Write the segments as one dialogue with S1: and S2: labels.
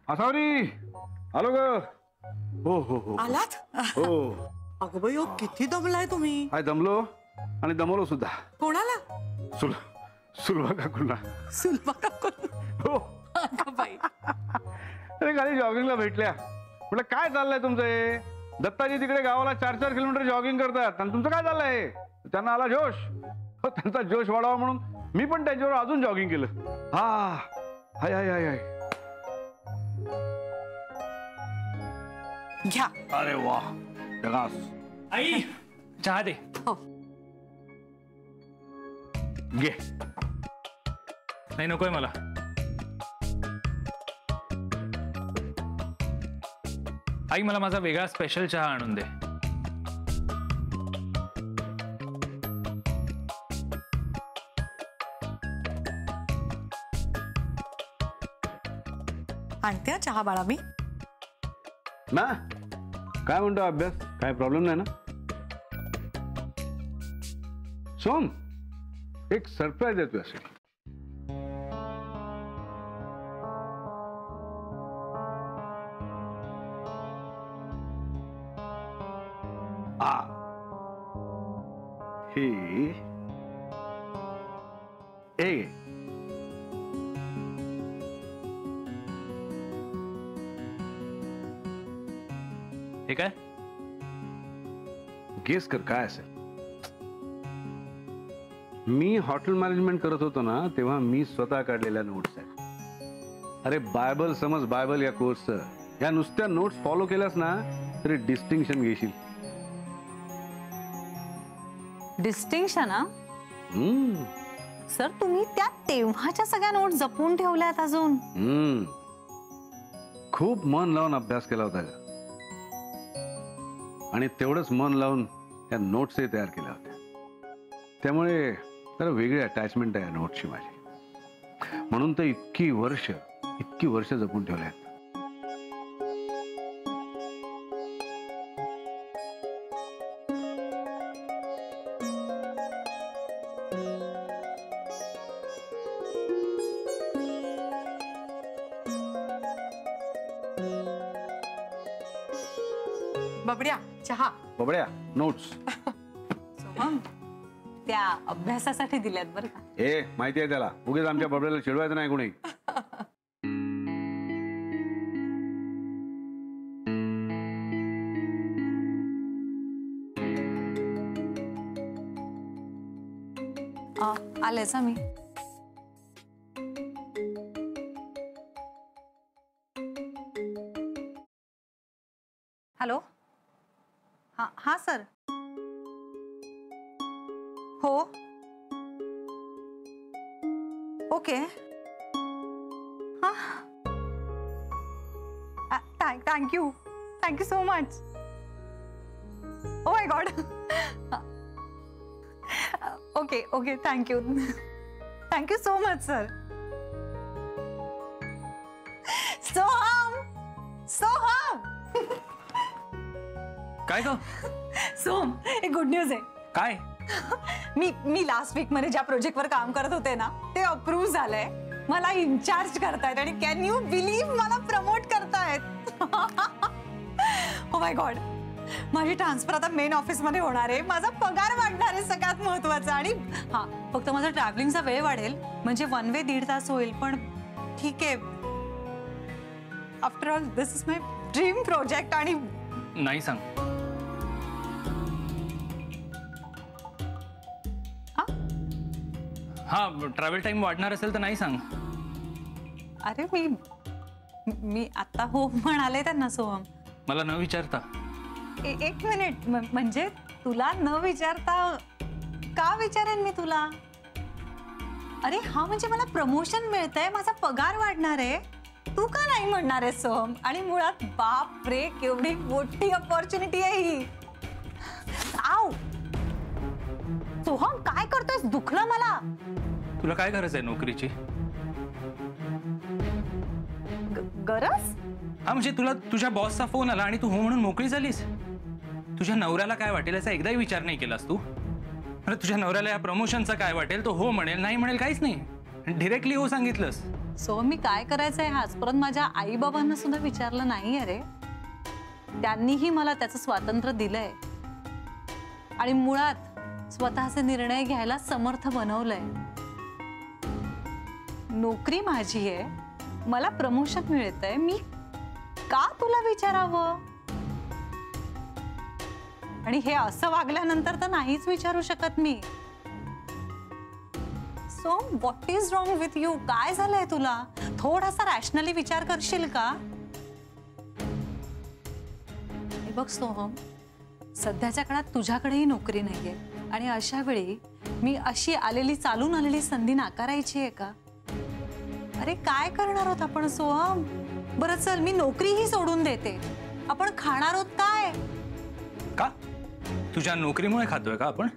S1: असावरी आलो ग. हो हो हो
S2: आलात?
S1: हो.
S2: अगं बाई किती दमलाय तुम्ही.
S1: काय दमलो आणि दमवलो सुद्धा.
S2: कोणाला?
S1: सुलभा काकूंना.
S2: सुलभा काकू?
S1: हो.
S2: अगं बाई
S1: अरे खाली जॉगिंगला भेटल्या. म्हटलं काय चाललंय तुमचं हे? दत्ताजी तिकडे गावाला 4-4 किलोमीटर जॉगिंग करतात आणि तुमचं काय चाललंय? त्यांना आला जोश. हो, त्यांचा जोश वाढावा म्हणून मी पण त्यांच्यावर अजून जॉगिंग केलं. हा हाय हाय हाय हाय.
S2: घ्या.
S1: अरे वा जगास.
S3: आई चहा दे.
S2: हो.
S1: घे.
S3: नाही नकोय मला. आई मला माझा वेगळा स्पेशल चहा आणून दे.
S2: आणते चहा बाळा मी.
S1: ना काय म्हणतो अभ्यास? काय प्रॉब्लेम नाही ना? सोम एक सरप्राईज आहे तुझ्यासाठी.
S3: हे काय?
S1: गेस कर काय असेल. मी हॉटेल मॅनेजमेंट करत होतो ना तेव्हा मी स्वतः काढलेल्या नोट्स आहेत. अरे बायबल समज बायबल या कोर्सचं. या नुसत्या नोट्स फॉलो केल्यास ना तरी डिस्टिंक्शन घेशील.
S2: डिस्टिंक्शन? सर तुम्ही त्या तेव्हाच्या सगळ्या नोट जपून ठेवल्यात अजून?
S1: खूप मन लावून अभ्यास केला होता का? आणि तेवढंच मन लावून त्या नोट्सही तयार केल्या होत्या. त्यामुळे जरा वेगळी अटॅचमेंट आहे या नोट्सची माझी. म्हणून तर इतकी वर्ष जपून ठेवल्या आहेत.
S2: बबड्या चहा.
S1: बबड्या नोट्स.
S2: सोहम त्या अभ्यासासाठी दिल्यात बरं का.
S1: माहिती आहे त्याला. उगीच आमच्या बबड्याला चिडवायचं नाही कोणी.
S2: आलेच मी. हॅलो. हा सर. हो okay. Thank you so much. Oh my God. Okay thank you so much sir. Soham
S3: काय ग?
S2: सोम एक गुड न्यूज आहे.
S3: काय?
S2: मी लास्ट वीक मध्ये ज्या प्रोजेक्ट वर काम करत होते ना ते अप्रूव्ह झालंय. मला इन्चार्ज करतायत आणि कॅन यू बिलीव्ह मला प्रमोट करतायत. Oh my God. माझी ट्रान्सफर आता मेन ऑफिस मध्ये होणार आहे. माझा पगार वाढणार आहे सगळ्यात महत्वाचं. आणि हा फक्त माझा ट्रॅव्हलिंगचा वेळ वाढेल म्हणजे 1 वे 1.5 तास होईल. पण ठीक आहे. After all this is my dream project. आणि
S3: नाही सांग. हा ट्रॅव्हल टाइम वाढणार असेल तर नाही सांग.
S2: अरे मी आता हो म्हणाले त्यांना. सोहम
S3: मला न विचारता.
S2: एक मिनिट. म्हणजे तुला न विचारता का विचारेन मी तुला? अरे हा म्हणजे मला प्रमोशन मिळतंय. माझा पगार वाढणार आहे. तू का नाही म्हणणार आहे सोहम? आणि मुळात बाप रे केवढी मोठी अपॉर्च्युनिटी आहे ही. आव सोहम काय करतोयस? दुखलं मला.
S3: तुला काय गरज आहे नोकरीची?
S2: गरज?
S3: हा म्हणजे तुला तुझ्या बॉसचा फोन आला आणि तू हो म्हणून मोकळी झालीस. तुझ्या नवऱ्याला काय वाटेल याचा एकदाही विचार नाही केलास तू? अरे तुझ्या नवऱ्याला या प्रमोशनचा काय वाटेल? तो हो म्हणेल नाही म्हणेल काहीच नाही. डायरेक्टली हो सांगितलंस.
S2: सो मी काय करायचंय हा आजपर्यंत माझ्या आई बाबांना सुद्धा विचारलं नाही अरे. त्यांनीही मला त्याचं स्वातंत्र्य दिलंय आणि मुळात स्वतःचे निर्णय घ्यायला समर्थ बनवलंय. नोकरी माझी आहे, मला प्रमोशन मिळतंय, मी का तुला विचारावं? आणि हे असं वागल्यानंतर तर नाहीच विचारू शकत मी. So what is wrong with you? काय झालंय तुला? थोडासा रॅशनली विचार करशील का? हे बघ सोहम, सध्याच्या काळात तुझ्याकडेही नोकरी नाहीये आणि अशा वेळी मी अशी चालून आलेली संधी नाकारायची आहे का? अरे काय करणार आहोत आपण सोहम? बरं चल, मी नोकरीही सोडून देते, आपण खाणार आहोत काय?
S3: का? तुझ्या नोकरीमुळे खातोय का आपण?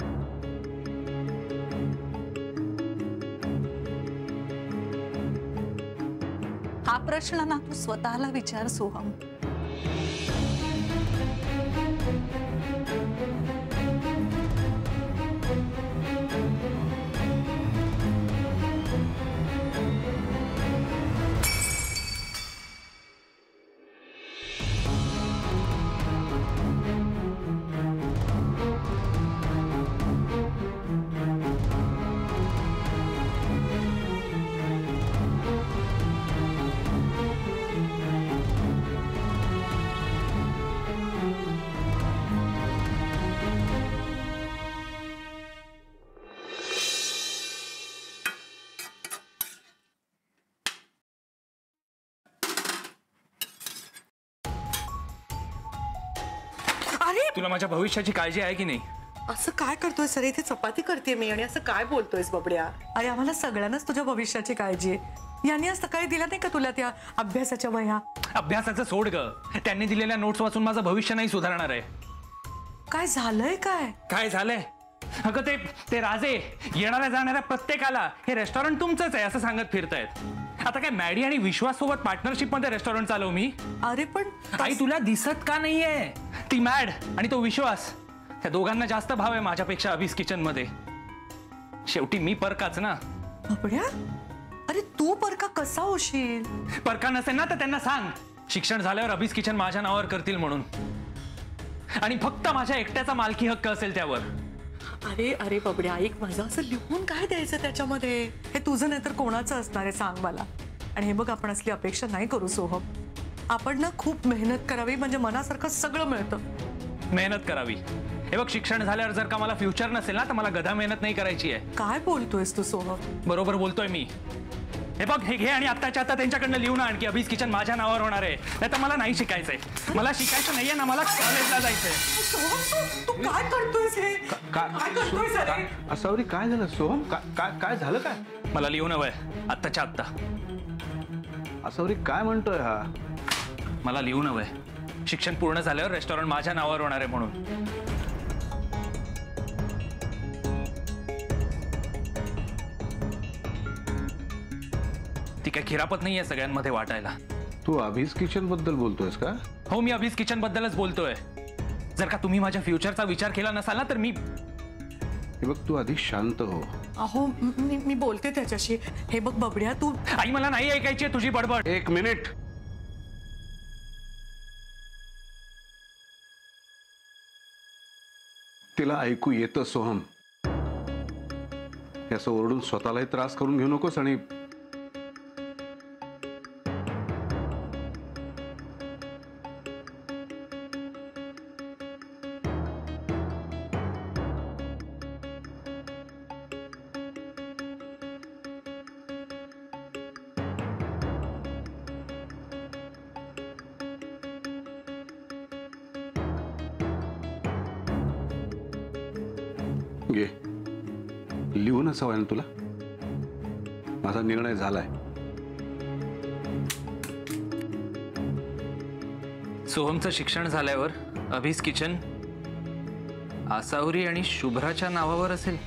S2: हा प्रश्न ना तू स्वतःला विचार सोहम.
S4: अरे
S3: तुला माझ्या भविष्याची काळजी आहे की नाही?
S4: असं काय करतोय सर? इथे चपाती करते मी आणि असं काय बोलतोयस बबड्या? अरे आम्हाला सगळ्यांनाच तुझ्या भविष्याची काळजी आहे. यांनी आज सकाळी दिला नाही का तुला त्या अभ्यासाच्या वह्या?
S3: अभ्यासाचं सोड ग, त्यांनी दिलेल्या नोट्स वाचून माझं भविष्य नाही सुधारणार आहे.
S4: काय झालंय? काय
S3: काय झालंय? अगं ते राजे येणाऱ्या जाणाऱ्या प्रत्येकाला हे रेस्टॉरंट तुमचंच आहे असं सांगत फिरतायत. आता काय मॅडी आणि विश्वास सोबत पार्टनरशिप मध्ये रेस्टॉरंट चालव मी?
S4: अरे पण
S3: आई तुला दिसत का नाहीये? ती मॅड आणि तो विश्वास, त्या दोघांना जास्त भाव आहे माझ्यापेक्षा अभिस किचन मध्ये. शेवटी मी परकाच ना.
S4: बबड्या, अरे तू परका कसा होशील?
S3: परका नसेल ना तर त्यांना सांग शिक्षण झाल्यावर अभिस किचन माझ्या नावावर करतील म्हणून, आणि फक्त माझ्या एकट्याचा मालकी हक्क असेल त्यावर.
S4: अरे अरे बबड्या, ऐक माझं, असं लिहून काय द्यायचं त्याच्यामध्ये? हे तुझं नाही तर कोणाचं असणार आहे सांग मला. आणि हे बघ, आपण असली अपेक्षा नाही करू सोहम. आपण ना खूप मेहनत करावी, म्हणजे मनासारखं सगळं मिळतं.
S3: मेहनत करावी? हे बघ, शिक्षण झाल्यावर जर का मला फ्युचर नसेल ना तर मला गधा मेहनत नाही करायची आहे.
S4: काय बोलतोयस तू सोहम?
S3: बरोबर बोलतोय मी. हे बघ, हे घे आणि आत्ताच्या आता त्यांच्याकडनं लिहून आण की अभिस किचन माझ्या नावावर होणार आहे. नाही तर मला नाही शिकायचंय. मला शिकायचं नाहीये ना, मला कॉलेजला जायचंय.
S4: सोहम, तू काय करतोयस हे? काय करतोयस अरे?
S1: असावरी काय झालं सोहम? काय झालं? काय
S3: मला लिहून हवंय आत्ताच्या आत्ता.
S1: असावरी काय म्हणतोय हा?
S3: मला लिहून हवंय शिक्षण पूर्ण झाल्यावर रेस्टॉरंट माझ्या नावावर होणार आहे म्हणून. ती काय खिरापत नाहीये सगळ्यांमध्ये वाटायला.
S1: तू अभिस किचन बद्दल बोलतोयस का?
S3: हो, मी अभिस किचन बद्दलच बोलतोय. जर का तुम्ही माझ्या फ्युचरचा विचार केला नसाल ना तर मी.
S1: हे बघ, तू आधी शांत हो.
S4: अहो, मी बोलते त्याच्याशी. हे बघ बबड्या, तू.
S3: आई, मला नाही ऐकायची तुझी बडबड.
S1: एक मिनिट. तिला ऐकू येतं सोहम. हे असं ओरडून स्वतःलाही त्रास करून घेऊ नकोस. आणि घे, लिहूनच हवंय ना तुला? माझा निर्णय झालाय.
S3: सोहमचं शिक्षण झाल्यावर अभिस किचन आसावरी आणि शुभ्राच्या नावावर असेल.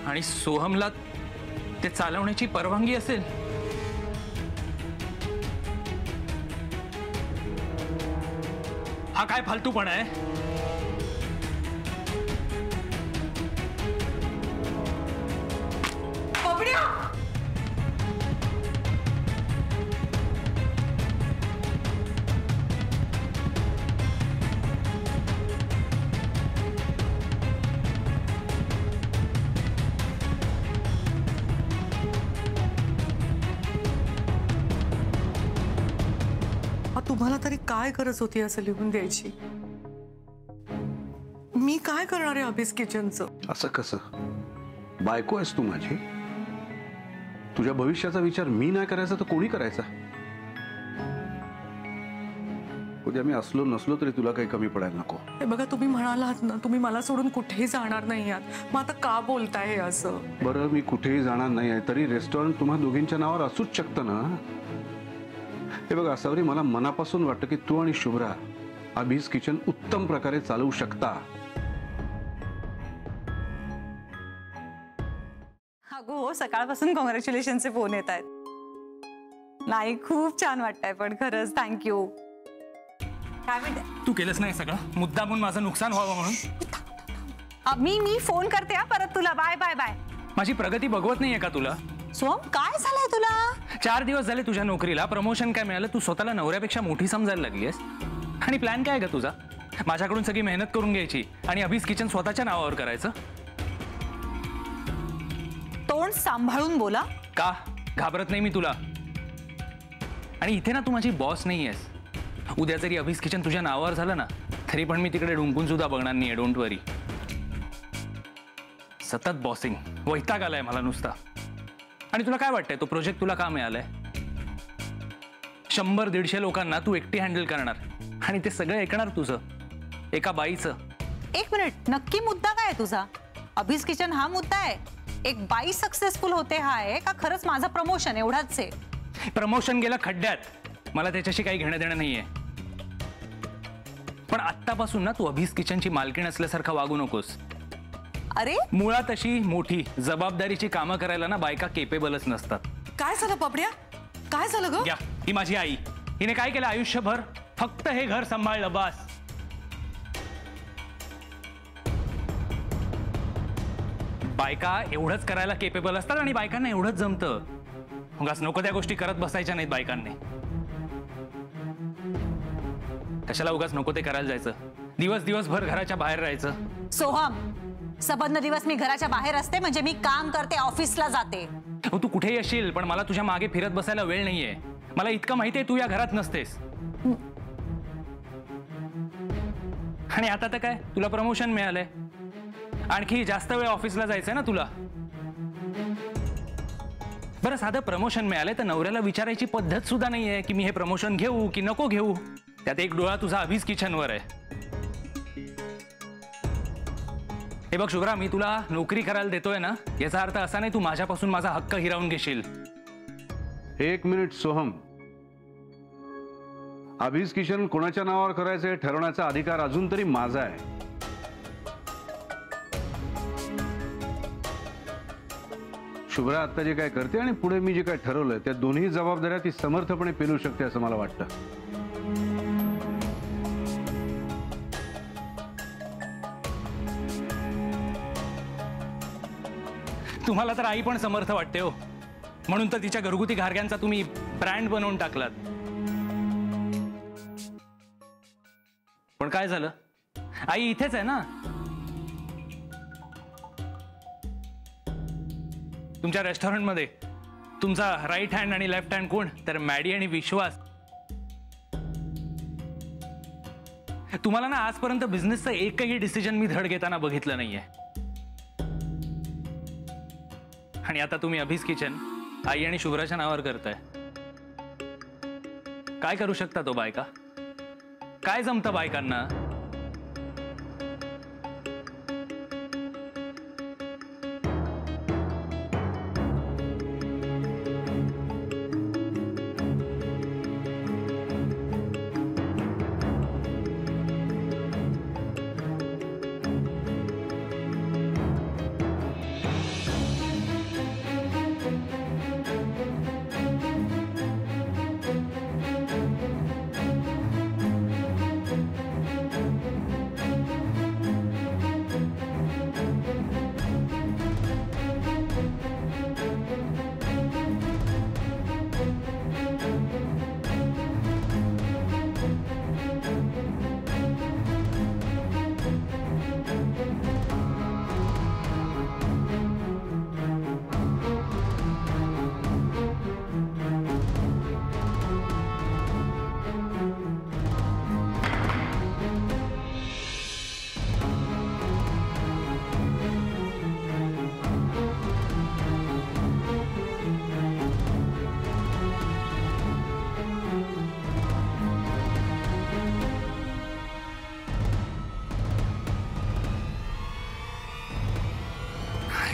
S3: आणि सोहमला ते चालवण्याची परवानगी असेल. हा काय फालतूपणा आहे?
S4: तुम्हाला तरी काय गरज होती असं लिहून द्यायची? मी काय करणार आहे अभिस किचनचं?
S1: असं कसं? बायको आहेस तू माझी. तुझ्या भविष्याचा विचार मी नाही करायचा तर कोणी करायचा? उद्या मी असलो नसलो तरी तुला काही कमी पडायला नको.
S4: हे बघा, तुम्ही म्हणालात ना तुम्ही मला सोडून कुठेही जाणार नाही आहात. मग आता का बोलताय हे असं?
S1: बरं, मी कुठेही जाणार नाही आहे तरी रेस्टॉरंट तुम्हा दोघींच्या नावावर असूच शकतं ना. हे बघा सावरी, मला मनापासून वाटतं की तू आणि शुभ्रा अभिस किचन उत्तम प्रकारे चालवू शकता.
S2: अगो, सकाळपासून कॉंग्रॅच्युलेशनचे फोन येत आहेत. नाही, खूप छान वाटतंय पण खरंच थँक्यू. काय म्हणते?
S3: तू केलंच नाही सगळं मुद्दामून माझं नुकसान व्हावं म्हणून?
S2: मी फोन करते हा परत तुला. Bye bye bye.
S3: माझी प्रगती बघवत नाहीये का तुला?
S2: सोहम, काय झालंय तुला?
S3: 4 दिवस झाले तुझ्या नोकरीला, प्रमोशन काय मिळालं? तू स्वतःला नवऱ्यापेक्षा मोठी समजायला लागलीस. आणि प्लॅन काय का तुझा? माझ्याकडून सगळी मेहनत करून घ्यायची आणि अभिस किचन स्वतःच्या नावावर करायचं?
S2: तोंड सांभाळून बोला.
S3: का घाबरत नाही मी तुला? आणि इथे ना तू माझी बॉस नाही आहेस. उद्या जरी अभिस किचन तुझ्या नावावर झालं ना तरी पण मी तिकडे डुंकून सुद्धा बघणार नाहीये. डोंट वरी. सतत बॉसिंग वैताग आलाय मला नुसता. आणि तुला काय वाटतंय तो प्रोजेक्ट तुला का मिळालाय? 100-150 लोकांना तू एकटी हँडल करणार आणि ते सगळं ऐकणार तुझं एका बाईचं.
S2: एक मिनिट, नक्की मुद्दा काय आहे तुझा? अभिस किचन हा मुद्दा आहे? एक बाई सक्सेसफुल होते हा आहे का खरंच माझं प्रमोशन एवढाच आहे?
S3: प्रमोशन गेलं खड्ड्यात, मला त्याच्याशी काही घेणं देणं नाहीये. पण आत्तापासून ना तू अभिस किचनची मालकीण असल्यासारखं वागू नकोस.
S2: अरे,
S3: मुळात अशी मोठी जबाबदारीची कामं करायला ना बायका केपेबलच नसतात.
S4: काय झालं पबड्या? काय झालं ग?
S3: या, ही माझी आई. हिने काय केलं आयुष्यभर? फक्त हे घर सांभाळलं बस. बायका एवढंच करायला केपेबल असतात आणि बायकांना एवढंच जमतं. उगाच नको त्या गोष्टी करत बसायच्या नाहीत बायकांनी. कशाला उगाच नको ते करायला जायचं? दिवसभर घराच्या बाहेर राहायचं.
S2: सोहम, सबंध दिवस मी घराच्या बाहेर असते म्हणजे मी काम करते, ऑफिसला जाते.
S3: तू कुठेही असशील पण मला तुझ्या मागे फिरत बसायला वेळ नाहीये. मला इतकं माहितीये तू या घरात नसतेस. आणि आता तर काय, तुला प्रमोशन मिळालंय, आणखी जास्त वेळ ऑफिसला जायचंय ना तुला. बरं, साधं प्रमोशन मिळालंय तर नवऱ्याला विचारायची पद्धत सुद्धा नाहीये की मी हे प्रमोशन घेऊ की नको घेऊ. त्यात एक डोळा तुझा अभिस किचनवर आहे. हे बघ शुभ्रा, मी तुला नोकरी करायला देतोय ना, याचा अर्थ असा नाही तू माझ्यापासून माझा हक्क हिरावून घेशील.
S1: 1 मिनिट सोहम. अभिस किचन कोणाच्या नावावर करायचं हे ठरवण्याचा अधिकार अजून तरी माझा आहे. शुभ्रा आता जे काय करते आणि पुढे मी जे काय ठरवलंय त्या दोन्ही जबाबदाऱ्या ती समर्थपणे पेलू शकते असं मला वाटतं.
S3: तुम्हाला तर आई पण समर्थ वाटते हो, म्हणून तर तिच्या घरगुती घारग्यांचा तुम्ही ब्रँड बनवून टाकलात. पण काय झालं? आई इथेच आहे ना. तुमच्या रेस्टॉरंटमध्ये तुमचा राईट हँड आणि लेफ्ट हँड कोण? तर मॅडी आणि विश्वास. तुम्हाला ना आजपर्यंत बिझनेसचं एकही डिसिजन मी धड घेताना बघितलं नाहीये. आणि आता तुम्ही अभिस किचन आई आणि शुभ्राच्या नावावर करताय. काय करू शकता तो बायका? काय जमतं बायकांना?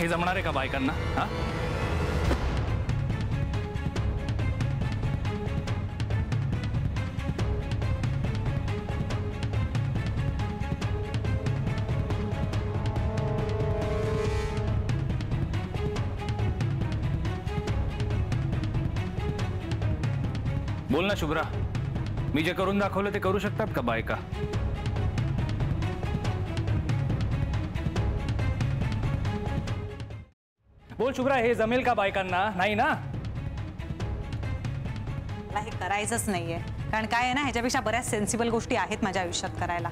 S3: हे जमणार आहे का बायकांना? हा, बोल ना शुभ्रा, मी जे करून दाखवलं ते करू शकतात का बायका? बोल शुभ्रा, हे जमेल का बायकांना? नाही ना?
S2: मला हे करायचंच नाहीये, कारण काय आहे ना, ह्याच्यापेक्षा बऱ्याच सेन्सिबल गोष्टी आहेत माझ्या आयुष्यात करायला.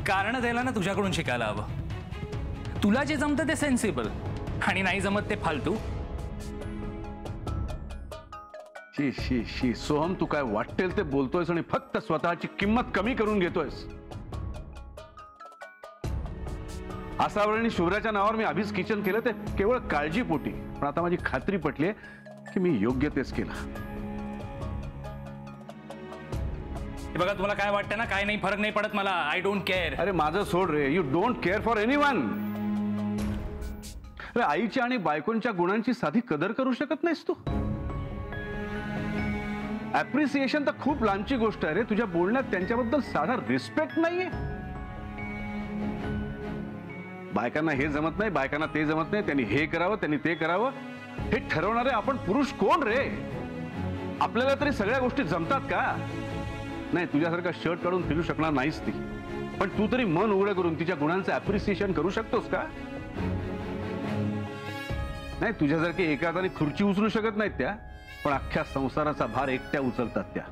S3: कारण द्यायला ना तुझ्याकडून शिकायला हवं. तुला जे जमतं ते सेन्सिबल आणि नाही जमत ते फालतू.
S1: शी शी शी सोहम, तू काय वाटेल ते बोलतोयस आणि फक्त स्वतःची किंमत कमी करून घेतोयस. आसावर आणि शुभ्राच्या नावावर मी अभिज किचन केलं ते केवळ काळजीपोटी, पण आता माझी खात्री पटली की मी योग्य तेच केलं.
S3: हे बघा, तुम्हाला काय वाटतं ना, काय नाही, फरक नाही पडत मला. I don't care.
S1: अरे माझं सोड रे, you don't care for anyone. आईच्या आणि बायकोंच्या गुणांची साधी कदर करू शकत नाहीस तू? अप्रिसिएशन तर खूप लांबची गोष्ट आहे रे. तुझ्या बोलण्यात त्यांच्याबद्दल साधा रिस्पेक्ट नाहीये. बायकांना हे जमत नाही, बायकांना ते जमत नाही, त्यांनी हे करावं, त्यांनी ते करावं, हे ठरवणारे आपण पुरुष कोण रे? आपल्याला तरी सगळ्या गोष्टी जमतात का? नाही, तुझ्यासारखा शर्ट काढून फिरू शकणार नाहीस ती, पण तू तरी मन उघडं करून तिच्या गुणांचं अप्रिसिएशन करू शकतोस का? नाही, तुझ्यासारखी एका हाताने खुर्ची उचलू शकत नाहीत त्या, पण अख्ख्या संसाराचा भार एकट्या उचलतात त्या.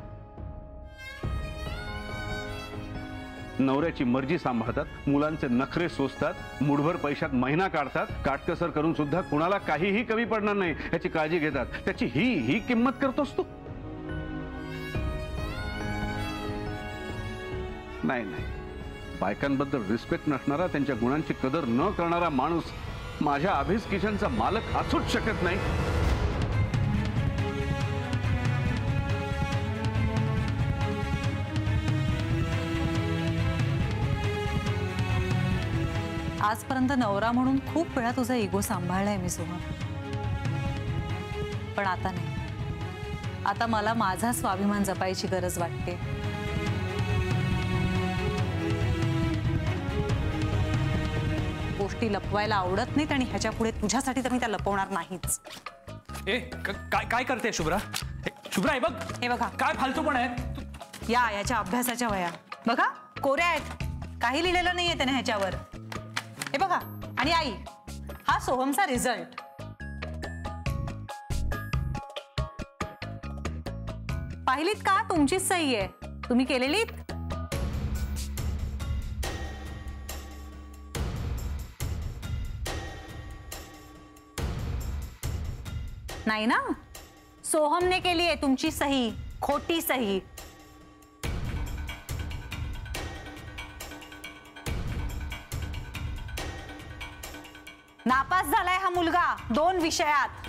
S1: नवऱ्याची मर्जी सांभाळतात, मुलांचे नखरे सोसतात, मुठभर पैशात महिना काढतात, काटकसर करून सुद्धा कुणाला काहीही कमी पडणार नाही याची काळजी घेतात. त्याची ही किंमत करतोस तू? नाही नाही, बायकांबद्दल रिस्पेक्ट नसणारा, त्यांच्या गुणांची कदर न करणारा माणूस माझ्या अभिज किचनचा मालक असूच शकत नाही.
S2: आजपर्यंत नवरा म्हणून खूप वेळा तुझा इगो सांभाळलाय मी सोहम, पण आता नाही. आता मला माझा स्वाभिमान जपायची गरज वाटते. गोष्टी लपवायला आवडत नाहीत आणि ह्याच्या पुढे तुझ्यासाठी तर मी त्या लपवणार नाहीच.
S3: ए, काय करते शुभ्रा? शुभ्रा, हे बघ,
S2: हे बघा,
S3: काय फालतू पण आहे.
S2: याच्या अभ्यासाच्या वया बघा, कोऱ्या आहेत, काही लिहिलेलं नाहीये त्याने ह्याच्यावर. हे बघा, आणि आई, हा सोहमचा रिझल्ट. पाहिलीत का? तुमचीच सही आहे, तुम्ही केलेलीत. नाही ना? सोहमने केली आहे तुमची सही, खोटी सही. नापास झालाय हा मुलगा 2 विषयात.